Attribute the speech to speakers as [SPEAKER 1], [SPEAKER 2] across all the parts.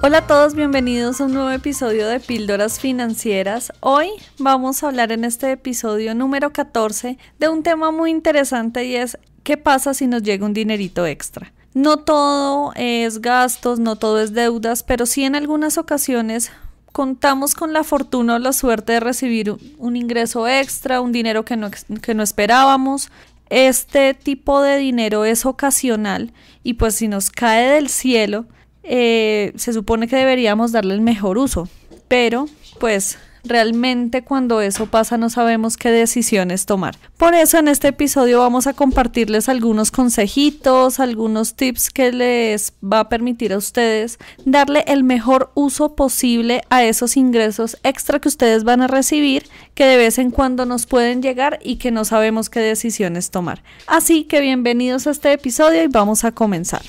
[SPEAKER 1] Hola a todos, bienvenidos a un nuevo episodio de Píldoras Financieras. Hoy vamos a hablar en este episodio número 14 de un tema muy interesante y es ¿qué pasa si nos llega un dinerito extra? No todo es gastos, no todo es deudas, pero sí en algunas ocasiones contamos con la fortuna o la suerte de recibir un ingreso extra, un dinero que no esperábamos. Este tipo de dinero es ocasional y pues si nos cae del cielo, se supone que deberíamos darle el mejor uso, pero pues realmente cuando eso pasa no sabemos qué decisiones tomar. Por eso en este episodio vamos a compartirles algunos consejitos, algunos tips que les va a permitir a ustedes darle el mejor uso posible a esos ingresos extra que ustedes van a recibir, que de vez en cuando nos pueden llegar y que no sabemos qué decisiones tomar. Así que bienvenidos a este episodio y vamos a comenzar.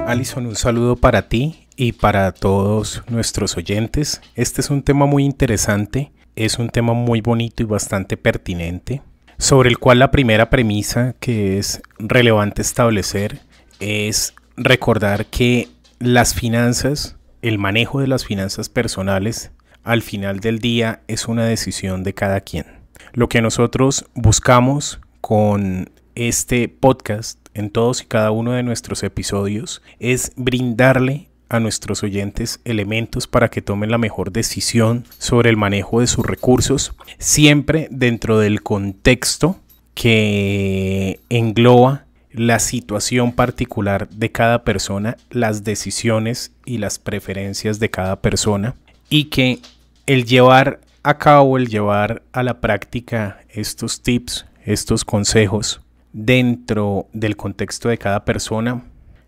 [SPEAKER 2] Alison, un saludo para ti y para todos nuestros oyentes. Este es un tema muy interesante, es un tema muy bonito y bastante pertinente, sobre el cual la primera premisa que es relevante establecer es recordar que las finanzas, el manejo de las finanzas personales, al final del día es una decisión de cada quien. Lo que nosotros buscamos con este podcast en todos y cada uno de nuestros episodios es brindarle a nuestros oyentes elementos para que tomen la mejor decisión sobre el manejo de sus recursos, siempre dentro del contexto que engloba la situación particular de cada persona, las decisiones y las preferencias de cada persona, y que el llevar a cabo, el llevar a la práctica estos tips, estos consejos dentro del contexto de cada persona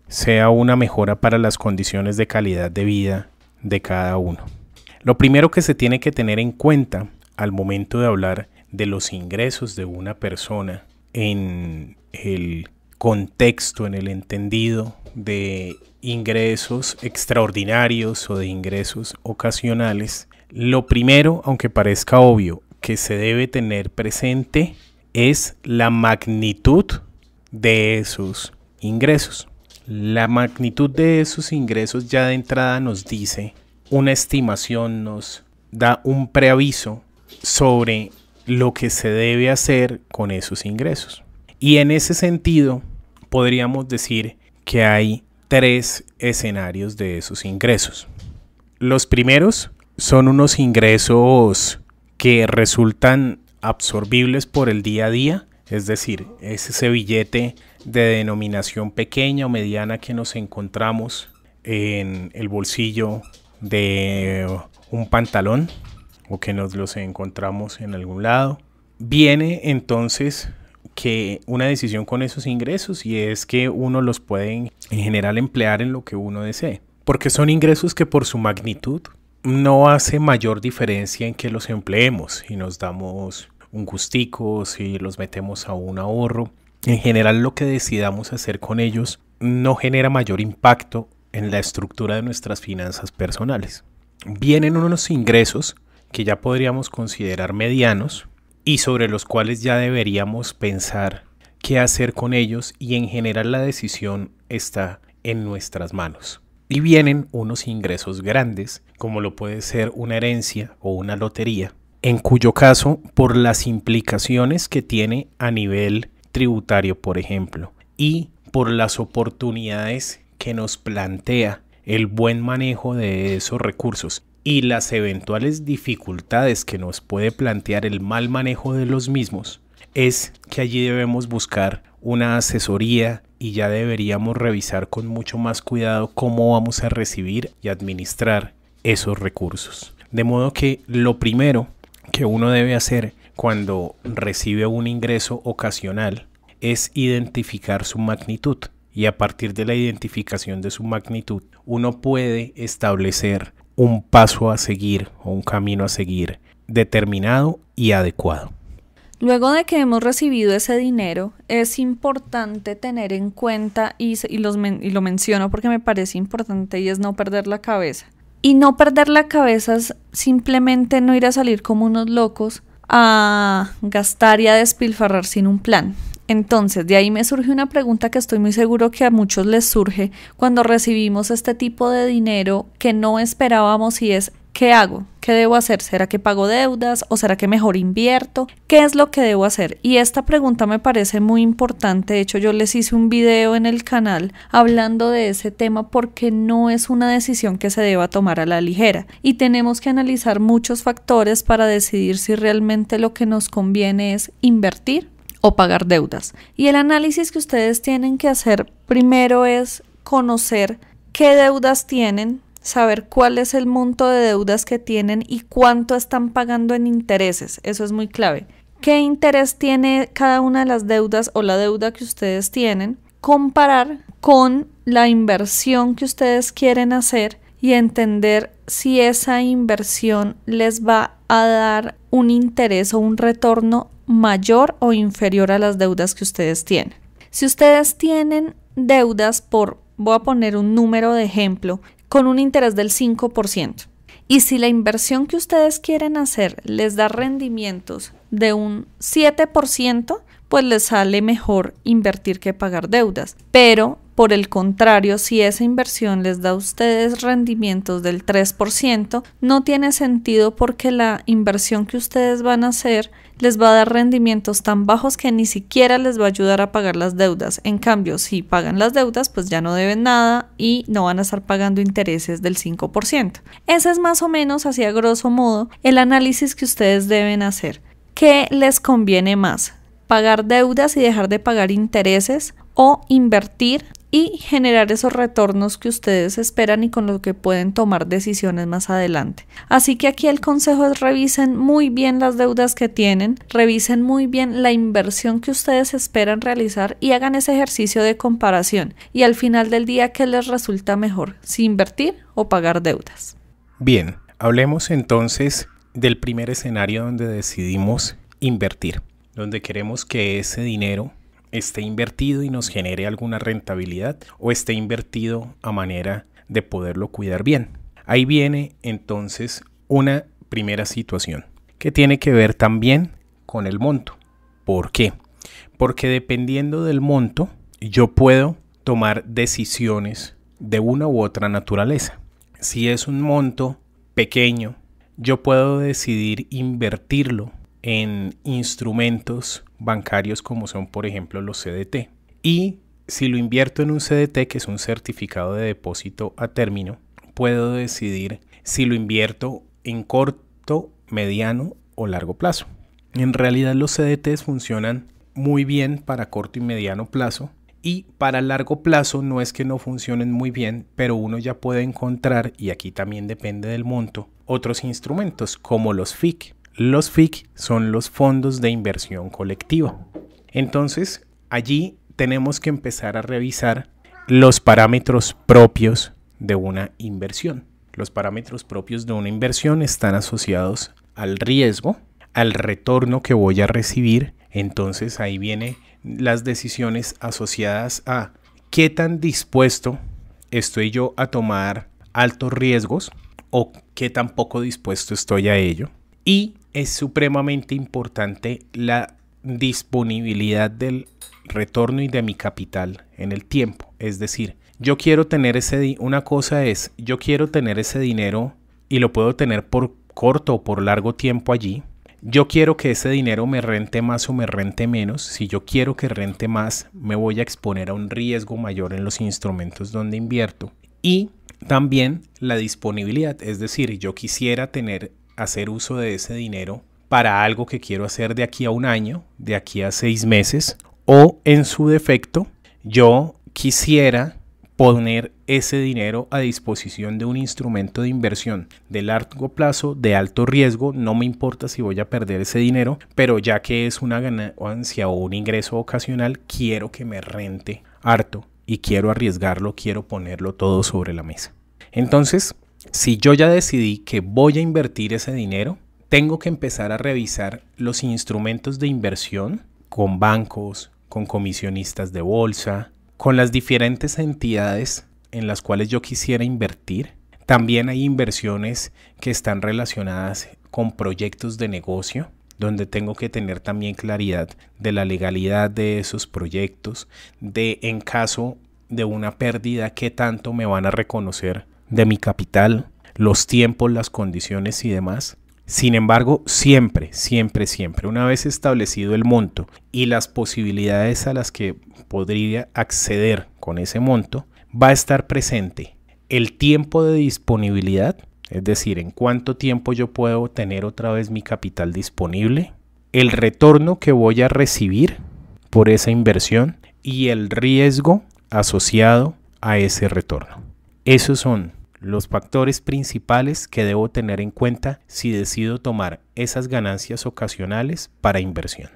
[SPEAKER 2] sea una mejora para las condiciones de calidad de vida de cada uno. Lo primero que se tiene que tener en cuenta al momento de hablar de los ingresos de una persona en el contexto, en el entendido de ingresos extraordinarios o de ingresos ocasionales, lo primero, aunque parezca obvio, que se debe tener presente es la magnitud de esos ingresos. La magnitud de esos ingresos ya de entrada nos dice una estimación, nos da un preaviso sobre lo que se debe hacer con esos ingresos. Y en ese sentido podríamos decir que hay tres escenarios de esos ingresos. Los primeros son unos ingresos que resultan absorbibles por el día a día, es decir, es ese billete de denominación pequeña o mediana que nos encontramos en el bolsillo de un pantalón o que nos los encontramos en algún lado. Viene entonces que una decisión con esos ingresos y es que uno los puede en general emplear en lo que uno desee, porque son ingresos que por su magnitud no hace mayor diferencia en que los empleemos y nos damos un gustico, si los metemos a un ahorro. En general lo que decidamos hacer con ellos no genera mayor impacto en la estructura de nuestras finanzas personales. Vienen unos ingresos que ya podríamos considerar medianos y sobre los cuales ya deberíamos pensar qué hacer con ellos y en general la decisión está en nuestras manos. Y vienen unos ingresos grandes, como lo puede ser una herencia o una lotería, en cuyo caso, por las implicaciones que tiene a nivel tributario, por ejemplo, y por las oportunidades que nos plantea el buen manejo de esos recursos y las eventuales dificultades que nos puede plantear el mal manejo de los mismos, es que allí debemos buscar una asesoría y ya deberíamos revisar con mucho más cuidado cómo vamos a recibir y administrar esos recursos. De modo que lo primero que uno debe hacer cuando recibe un ingreso ocasional es identificar su magnitud, y a partir de la identificación de su magnitud uno puede establecer un paso a seguir o un camino a seguir determinado y adecuado.
[SPEAKER 1] Luego de que hemos recibido ese dinero, es importante tener en cuenta, y lo menciono porque me parece importante, y es no perder la cabeza. Y no perder la cabeza es simplemente no ir a salir como unos locos a gastar y a despilfarrar sin un plan. Entonces, de ahí me surge una pregunta que estoy muy seguro que a muchos les surge cuando recibimos este tipo de dinero que no esperábamos y es, ¿qué hago? ¿Qué debo hacer? ¿Será que pago deudas o será que mejor invierto? ¿Qué es lo que debo hacer? Y esta pregunta me parece muy importante. De hecho, yo les hice un video en el canal hablando de ese tema porque no es una decisión que se deba tomar a la ligera y tenemos que analizar muchos factores para decidir si realmente lo que nos conviene es invertir o pagar deudas. Y el análisis que ustedes tienen que hacer primero es conocer qué deudas tienen, saber cuál es el monto de deudas que tienen y cuánto están pagando en intereses. Eso es muy clave. ¿Qué interés tiene cada una de las deudas o la deuda que ustedes tienen? Comparar con la inversión que ustedes quieren hacer y entender si esa inversión les va a dar un interés o un retorno mayor o inferior a las deudas que ustedes tienen. Si ustedes tienen deudas voy a poner un número de ejemplo, con un interés del 5%, y si la inversión que ustedes quieren hacer les da rendimientos de un 7%, pues les sale mejor invertir que pagar deudas. Pero por el contrario, si esa inversión les da a ustedes rendimientos del 3%, no tiene sentido porque la inversión que ustedes van a hacer les va a dar rendimientos tan bajos que ni siquiera les va a ayudar a pagar las deudas. En cambio, si pagan las deudas, pues ya no deben nada y no van a estar pagando intereses del 5%. Ese es más o menos, así a grosso modo, el análisis que ustedes deben hacer. ¿Qué les conviene más? ¿Pagar deudas y dejar de pagar intereses o invertir y generar esos retornos que ustedes esperan y con los que pueden tomar decisiones más adelante? Así que aquí el consejo es revisen muy bien las deudas que tienen, revisen muy bien la inversión que ustedes esperan realizar y hagan ese ejercicio de comparación y al final del día, ¿qué les resulta mejor? ¿Si invertir o pagar deudas?
[SPEAKER 2] Bien, hablemos entonces del primer escenario donde decidimos invertir, donde queremos que ese dinero esté invertido y nos genere alguna rentabilidad o esté invertido a manera de poderlo cuidar bien. Ahí viene entonces una primera situación que tiene que ver también con el monto. ¿Por qué? Porque dependiendo del monto yo puedo tomar decisiones de una u otra naturaleza. Si es un monto pequeño, yo puedo decidir invertirlo en instrumentos bancarios como son por ejemplo los CDT, y si lo invierto en un CDT, que es un certificado de depósito a término, puedo decidir si lo invierto en corto, mediano o largo plazo. En realidad los CDTs funcionan muy bien para corto y mediano plazo, y para largo plazo no es que no funcionen muy bien, pero uno ya puede encontrar, y aquí también depende del monto, otros instrumentos como los FIC. Los FIC son los fondos de inversión colectiva. Entonces, allí tenemos que empezar a revisar los parámetros propios de una inversión. Los parámetros propios de una inversión están asociados al riesgo, al retorno que voy a recibir. Entonces, ahí vienen las decisiones asociadas a qué tan dispuesto estoy yo a tomar altos riesgos o qué tan poco dispuesto estoy a ello. Y es supremamente importante la disponibilidad del retorno y de mi capital en el tiempo. Es decir, yo quiero tener una cosa es, yo quiero tener ese dinero y lo puedo tener por corto o por largo tiempo allí. Yo quiero que ese dinero me rente más o me rente menos. Si yo quiero que rente más, me voy a exponer a un riesgo mayor en los instrumentos donde invierto. Y también la disponibilidad, es decir, yo quisiera hacer uso de ese dinero para algo que quiero hacer de aquí a un año, de aquí a 6 meses, o en su defecto, yo quisiera poner ese dinero a disposición de un instrumento de inversión de largo plazo, de alto riesgo. No me importa si voy a perder ese dinero, pero ya que es una ganancia o un ingreso ocasional, quiero que me rente harto y quiero arriesgarlo, quiero ponerlo todo sobre la mesa. Entonces, si yo ya decidí que voy a invertir ese dinero, tengo que empezar a revisar los instrumentos de inversión con bancos, con comisionistas de bolsa, con las diferentes entidades en las cuales yo quisiera invertir. También hay inversiones que están relacionadas con proyectos de negocio. donde tengo que tener también claridad de la legalidad de esos proyectos, de en caso de una pérdida, qué tanto me van a reconocer de mi capital, los tiempos, las condiciones y demás. Sin embargo, siempre, una vez establecido el monto y las posibilidades a las que podría acceder con ese monto, va a estar presente el tiempo de disponibilidad, es decir, en cuánto tiempo yo puedo tener otra vez mi capital disponible, el retorno que voy a recibir por esa inversión y el riesgo asociado a ese retorno. Esos son los factores principales que debo tener en cuenta si decido tomar esas ganancias ocasionales para inversión.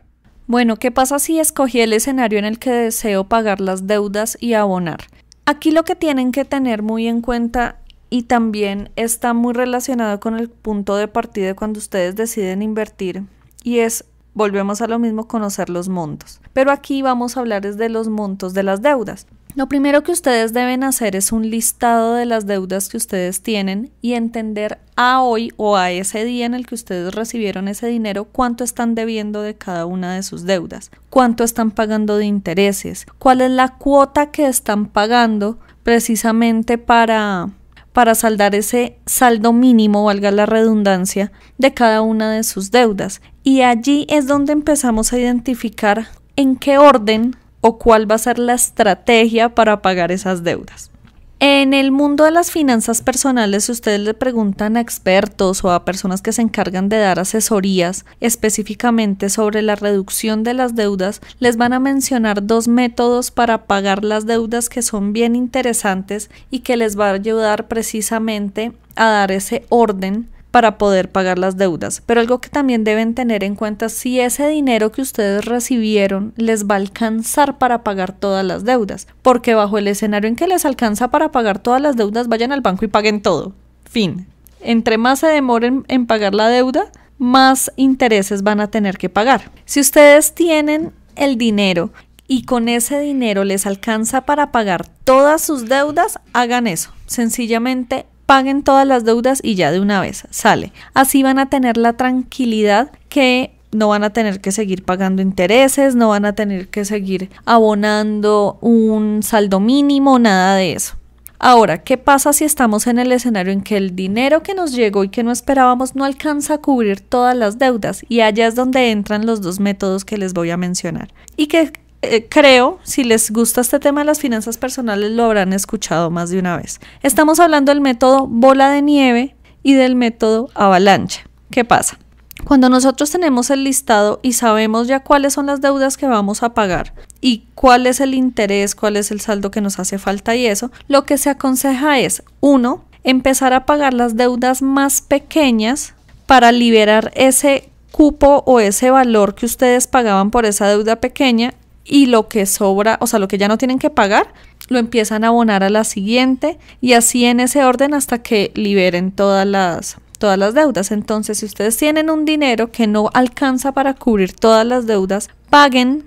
[SPEAKER 1] Bueno, ¿qué pasa si escogí el escenario en el que deseo pagar las deudas y abonar? Aquí lo que tienen que tener muy en cuenta, y también está muy relacionado con el punto de partida cuando ustedes deciden invertir, y es, volvemos a lo mismo, conocer los montos. Pero aquí vamos a hablar de los montos de las deudas. Lo primero que ustedes deben hacer es un listado de las deudas que ustedes tienen y entender a hoy o a ese día en el que ustedes recibieron ese dinero cuánto están debiendo de cada una de sus deudas, cuánto están pagando de intereses, cuál es la cuota que están pagando precisamente para saldar ese saldo mínimo, valga la redundancia, de cada una de sus deudas. Y allí es donde empezamos a identificar en qué orden o cuál va a ser la estrategia para pagar esas deudas. En el mundo de las finanzas personales, si ustedes le preguntan a expertos o a personas que se encargan de dar asesorías específicamente sobre la reducción de las deudas, les van a mencionar 2 métodos para pagar las deudas que son bien interesantes y que les va a ayudar precisamente a dar ese orden para poder pagar las deudas. Pero algo que también deben tener en cuenta es si ese dinero que ustedes recibieron les va a alcanzar para pagar todas las deudas, porque bajo el escenario en que les alcanza para pagar todas las deudas, vayan al banco y paguen todo. Fin. Entre más se demoren en pagar la deuda, más intereses van a tener que pagar. Si ustedes tienen el dinero y con ese dinero les alcanza para pagar todas sus deudas, hagan eso. Sencillamente paguen todas las deudas y ya de una vez sale. Así van a tener la tranquilidad que no van a tener que seguir pagando intereses, no van a tener que seguir abonando un saldo mínimo, nada de eso. Ahora, ¿qué pasa si estamos en el escenario en que el dinero que nos llegó y que no esperábamos no alcanza a cubrir todas las deudas? Y allá es donde entran los 2 métodos que les voy a mencionar. Y que creo, si les gusta este tema de las finanzas personales, lo habrán escuchado más de una vez. Estamos hablando del método bola de nieve y del método avalancha. ¿Qué pasa? Cuando nosotros tenemos el listado y sabemos ya cuáles son las deudas que vamos a pagar y cuál es el interés, cuál es el saldo que nos hace falta y eso, lo que se aconseja es, 1, empezar a pagar las deudas más pequeñas para liberar ese cupo o ese valor que ustedes pagaban por esa deuda pequeña, y lo que sobra, o sea, lo que ya no tienen que pagar, lo empiezan a abonar a la siguiente y así en ese orden hasta que liberen todas las deudas. Entonces, si ustedes tienen un dinero que no alcanza para cubrir todas las deudas, paguen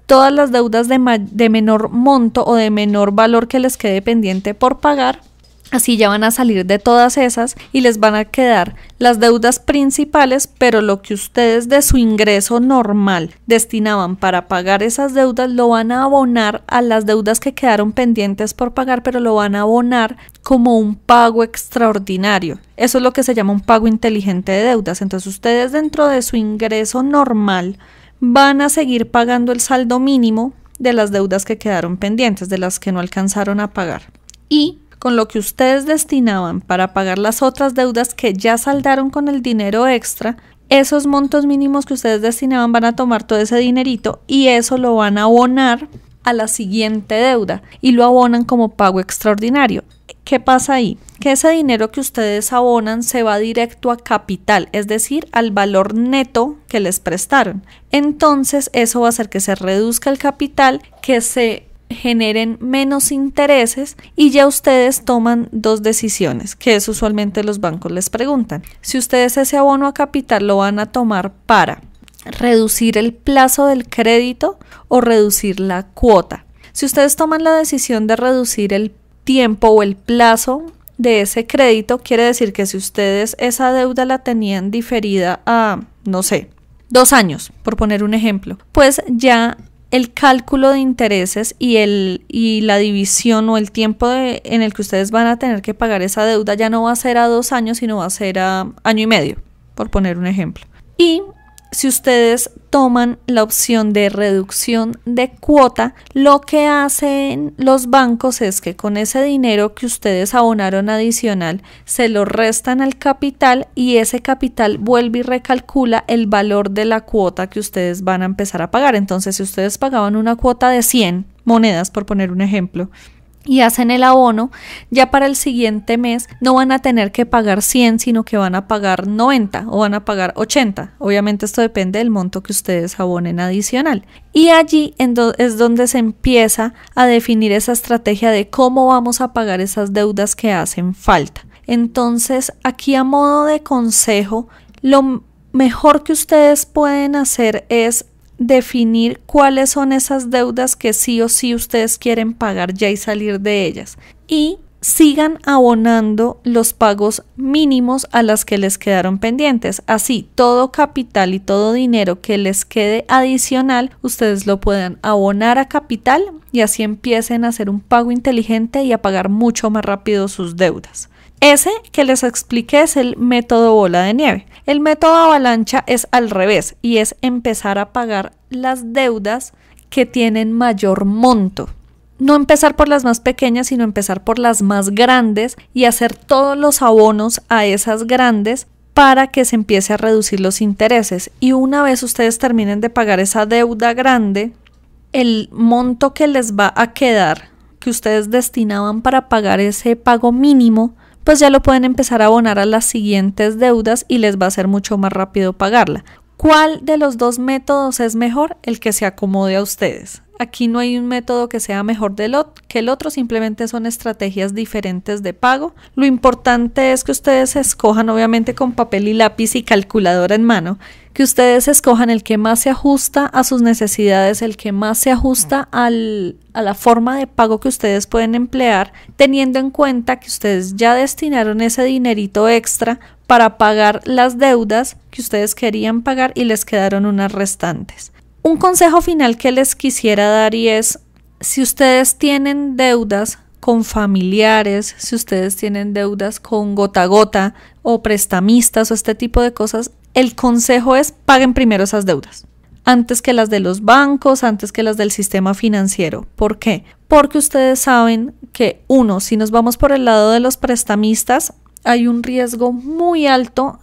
[SPEAKER 1] todas las deudas de menor monto o de menor valor que les quede pendiente por pagar. Así ya van a salir de todas esas y les van a quedar las deudas principales, pero lo que ustedes de su ingreso normal destinaban para pagar esas deudas lo van a abonar a las deudas que quedaron pendientes por pagar, pero lo van a abonar como un pago extraordinario. Eso es lo que se llama un pago inteligente de deudas. Entonces ustedes dentro de su ingreso normal van a seguir pagando el saldo mínimo de las deudas que quedaron pendientes, de las que no alcanzaron a pagar. Y con lo que ustedes destinaban para pagar las otras deudas que ya saldaron con el dinero extra, esos montos mínimos que ustedes destinaban van a tomar todo ese dinerito y eso lo van a abonar a la siguiente deuda y lo abonan como pago extraordinario. ¿Qué pasa ahí? Que ese dinero que ustedes abonan se va directo a capital, es decir, al valor neto que les prestaron. Entonces eso va a hacer que se reduzca el capital, que se generen menos intereses y ya ustedes toman 2 decisiones, que es usualmente los bancos les preguntan. Si ustedes ese abono a capital lo van a tomar para reducir el plazo del crédito o reducir la cuota. Si ustedes toman la decisión de reducir el tiempo o el plazo de ese crédito, quiere decir que si ustedes esa deuda la tenían diferida a, no sé, 2 años, por poner un ejemplo, pues ya el cálculo de intereses y la división o el tiempo en el que ustedes van a tener que pagar esa deuda ya no va a ser a 2 años, sino va a ser a año y medio, por poner un ejemplo. Y si ustedes toman la opción de reducción de cuota, lo que hacen los bancos es que con ese dinero que ustedes abonaron adicional, se lo restan al capital y ese capital vuelve y recalcula el valor de la cuota que ustedes van a empezar a pagar. Entonces, si ustedes pagaban una cuota de 100 monedas, por poner un ejemplo, y hacen el abono, ya para el siguiente mes no van a tener que pagar 100, sino que van a pagar 90 o van a pagar 80. Obviamente esto depende del monto que ustedes abonen adicional. Y allí es donde se empieza a definir esa estrategia de cómo vamos a pagar esas deudas que hacen falta. Entonces, aquí a modo de consejo, lo mejor que ustedes pueden hacer es definir cuáles son esas deudas que sí o sí ustedes quieren pagar ya y salir de ellas, y sigan abonando los pagos mínimos a las que les quedaron pendientes. Así todo capital y todo dinero que les quede adicional ustedes lo puedan abonar a capital y así empiecen a hacer un pago inteligente y a pagar mucho más rápido sus deudas. Ese que les expliqué es el método bola de nieve. El método avalancha es al revés y es empezar a pagar las deudas que tienen mayor monto. No empezar por las más pequeñas, sino empezar por las más grandes y hacer todos los abonos a esas grandes para que se empiece a reducir los intereses. Y una vez ustedes terminen de pagar esa deuda grande, el monto que les va a quedar, que ustedes destinaban para pagar ese pago mínimo, pues ya lo pueden empezar a abonar a las siguientes deudas y les va a ser mucho más rápido pagarla. ¿Cuál de los dos métodos es mejor? El que se acomode a ustedes. Aquí no hay un método que sea mejor que el otro, simplemente son estrategias diferentes de pago. Lo importante es que ustedes escojan, obviamente con papel y lápiz y calculadora en mano, que ustedes escojan el que más se ajusta a sus necesidades, el que más se ajusta a la forma de pago que ustedes pueden emplear, teniendo en cuenta que ustedes ya destinaron ese dinerito extra para pagar las deudas que ustedes querían pagar y les quedaron unas restantes. Un consejo final que les quisiera dar y es, si ustedes tienen deudas con familiares, si ustedes tienen deudas con gota a gota o prestamistas o este tipo de cosas, el consejo es paguen primero esas deudas, antes que las de los bancos, antes que las del sistema financiero. ¿Por qué? Porque ustedes saben que si nos vamos por el lado de los prestamistas, hay un riesgo muy alto,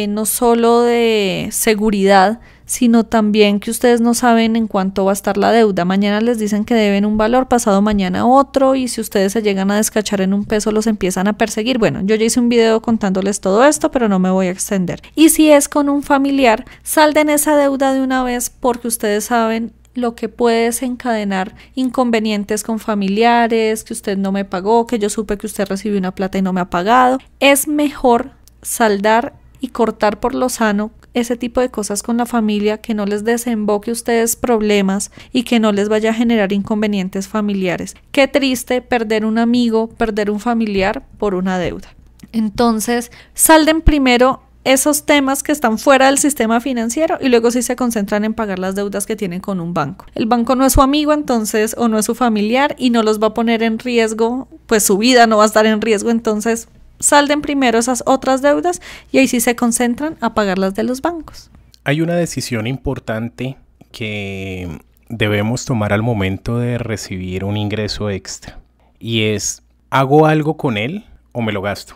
[SPEAKER 1] no solo de seguridad, sino también que ustedes no saben en cuánto va a estar la deuda. Mañana les dicen que deben un valor, pasado mañana otro, y si ustedes se llegan a descachar en un peso, los empiezan a perseguir. Bueno, yo ya hice un video contándoles todo esto, pero no me voy a extender. Y si es con un familiar, salden esa deuda de una vez, porque ustedes saben lo que puede desencadenar inconvenientes con familiares, que usted no me pagó, que yo supe que usted recibió una plata y no me ha pagado. Es mejor saldar y cortar por lo sano ese tipo de cosas con la familia, que no les desemboque a ustedes problemas y que no les vaya a generar inconvenientes familiares. Qué triste perder un amigo, perder un familiar por una deuda. Entonces, salden primero esos temas que están fuera del sistema financiero y luego sí se concentran en pagar las deudas que tienen con un banco. El banco no es su amigo, entonces, o no es su familiar y no los va a poner en riesgo, pues su vida no va a estar en riesgo, entonces salden primero esas otras deudas y ahí sí se concentran a pagar las de los bancos.
[SPEAKER 2] Hay una decisión importante que debemos tomar al momento de recibir un ingreso extra y es, ¿hago algo con él o me lo gasto?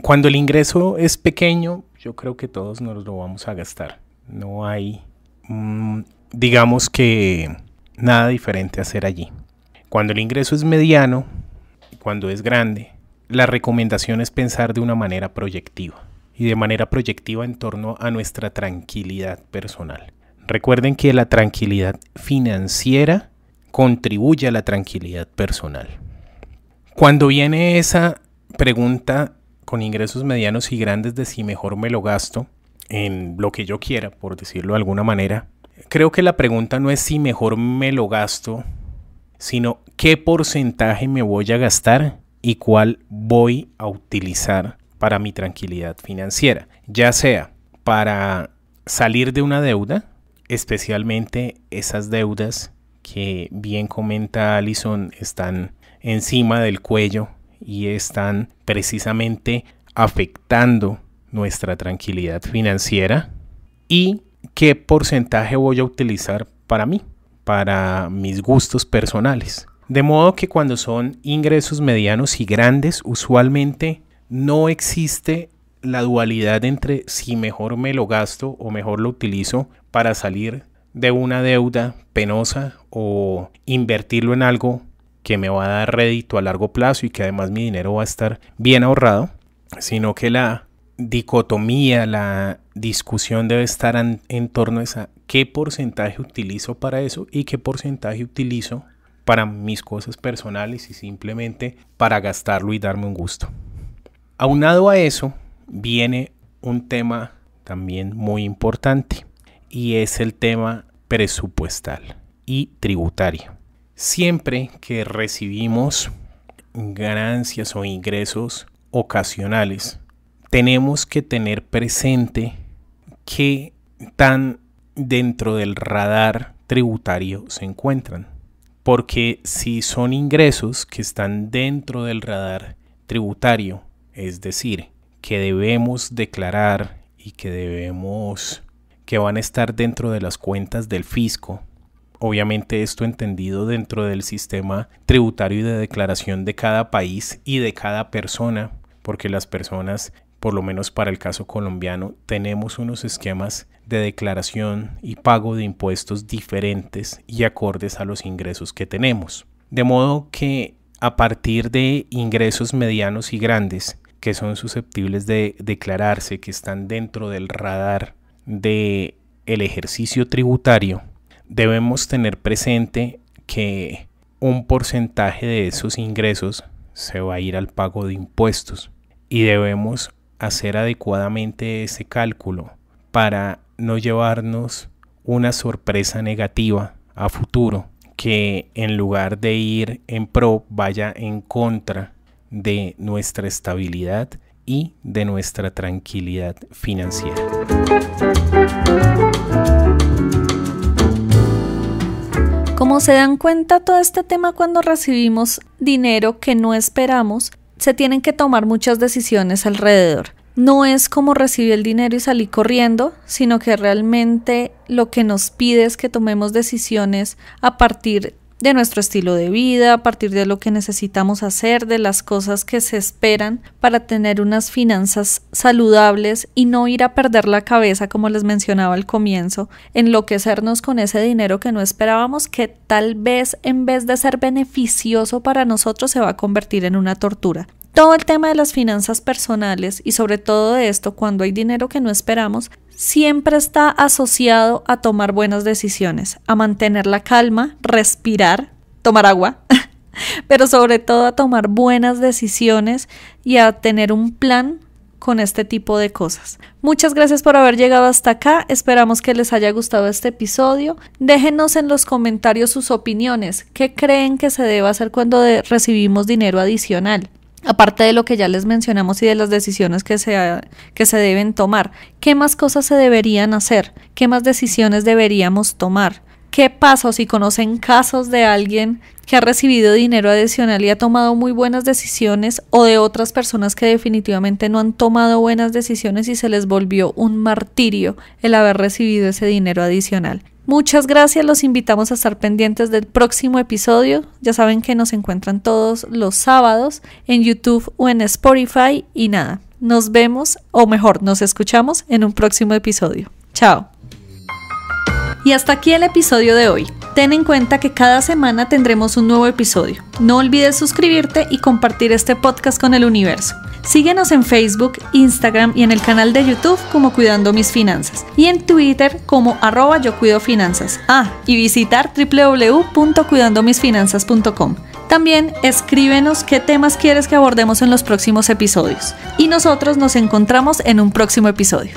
[SPEAKER 2] Cuando el ingreso es pequeño, yo creo que todos nos lo vamos a gastar. No hay, digamos que nada diferente a hacer allí. Cuando el ingreso es mediano, cuando es grande, la recomendación es pensar de una manera proyectiva y de manera proyectiva en torno a nuestra tranquilidad personal. Recuerden que la tranquilidad financiera contribuye a la tranquilidad personal. Cuando viene esa pregunta con ingresos medianos y grandes de si mejor me lo gasto en lo que yo quiera, por decirlo de alguna manera, creo que la pregunta no es si mejor me lo gasto, sino qué porcentaje me voy a gastar y cuál voy a utilizar para mi tranquilidad financiera, ya sea para salir de una deuda, especialmente esas deudas que bien comenta Alison están encima del cuello y están precisamente afectando nuestra tranquilidad financiera, y qué porcentaje voy a utilizar para mí, para mis gustos personales. De modo que cuando son ingresos medianos y grandes, usualmente no existe la dualidad entre si mejor me lo gasto o mejor lo utilizo para salir de una deuda penosa o invertirlo en algo que me va a dar rédito a largo plazo y que además mi dinero va a estar bien ahorrado, sino que la dicotomía, la discusión debe estar en torno a esa, qué porcentaje utilizo para eso y qué porcentaje utilizo para mis cosas personales y simplemente para gastarlo y darme un gusto. Aunado a eso viene un tema también muy importante, y es el tema presupuestal y tributario. Siempre que recibimos ganancias o ingresos ocasionales, tenemos que tener presente qué tan dentro del radar tributario se encuentran. Porque si son ingresos que están dentro del radar tributario, es decir, que debemos declarar y que van a estar dentro de las cuentas del fisco, obviamente esto entendido dentro del sistema tributario y de declaración de cada país y de cada persona, porque las personas, por lo menos para el caso colombiano, tenemos unos esquemas de declaración y pago de impuestos diferentes y acordes a los ingresos que tenemos. De modo que a partir de ingresos medianos y grandes que son susceptibles de declararse, que están dentro del radar del ejercicio tributario, debemos tener presente que un porcentaje de esos ingresos se va a ir al pago de impuestos y debemos hacer adecuadamente ese cálculo para no llevarnos una sorpresa negativa a futuro que en lugar de ir en pro vaya en contra de nuestra estabilidad y de nuestra tranquilidad financiera.
[SPEAKER 1] Como se dan cuenta, todo este tema, cuando recibimos dinero que no esperamos, se tienen que tomar muchas decisiones alrededor. No es como recibí el dinero y salí corriendo, sino que realmente lo que nos pide es que tomemos decisiones a partir de nuestro estilo de vida, a partir de lo que necesitamos hacer, de las cosas que se esperan para tener unas finanzas saludables y no ir a perder la cabeza, como les mencionaba al comienzo, enloquecernos con ese dinero que no esperábamos, que tal vez en vez de ser beneficioso para nosotros se va a convertir en una tortura. Todo el tema de las finanzas personales y sobre todo de esto, cuando hay dinero que no esperamos, siempre está asociado a tomar buenas decisiones, a mantener la calma, respirar, tomar agua, pero sobre todo a tomar buenas decisiones y a tener un plan con este tipo de cosas. Muchas gracias por haber llegado hasta acá, esperamos que les haya gustado este episodio. Déjenos en los comentarios sus opiniones, ¿qué creen que se debe hacer cuando recibimos dinero adicional? Aparte de lo que ya les mencionamos y de las decisiones que se deben tomar, ¿qué más cosas se deberían hacer? ¿Qué más decisiones deberíamos tomar? ¿Qué pasa si conocen casos de alguien que ha recibido dinero adicional y ha tomado muy buenas decisiones, o de otras personas que definitivamente no han tomado buenas decisiones y se les volvió un martirio el haber recibido ese dinero adicional? Muchas gracias, los invitamos a estar pendientes del próximo episodio. Ya saben que nos encuentran todos los sábados en YouTube o en Spotify. Y nada, nos vemos, o mejor, nos escuchamos en un próximo episodio. Chao. Y hasta aquí el episodio de hoy. Ten en cuenta que cada semana tendremos un nuevo episodio. No olvides suscribirte y compartir este podcast con el universo. Síguenos en Facebook, Instagram y en el canal de YouTube como Cuidando Mis Finanzas, y en Twitter como @yocuidofinanzas. Y visitar www.cuidandomisfinanzas.com. También escríbenos qué temas quieres que abordemos en los próximos episodios. Y nosotros nos encontramos en un próximo episodio.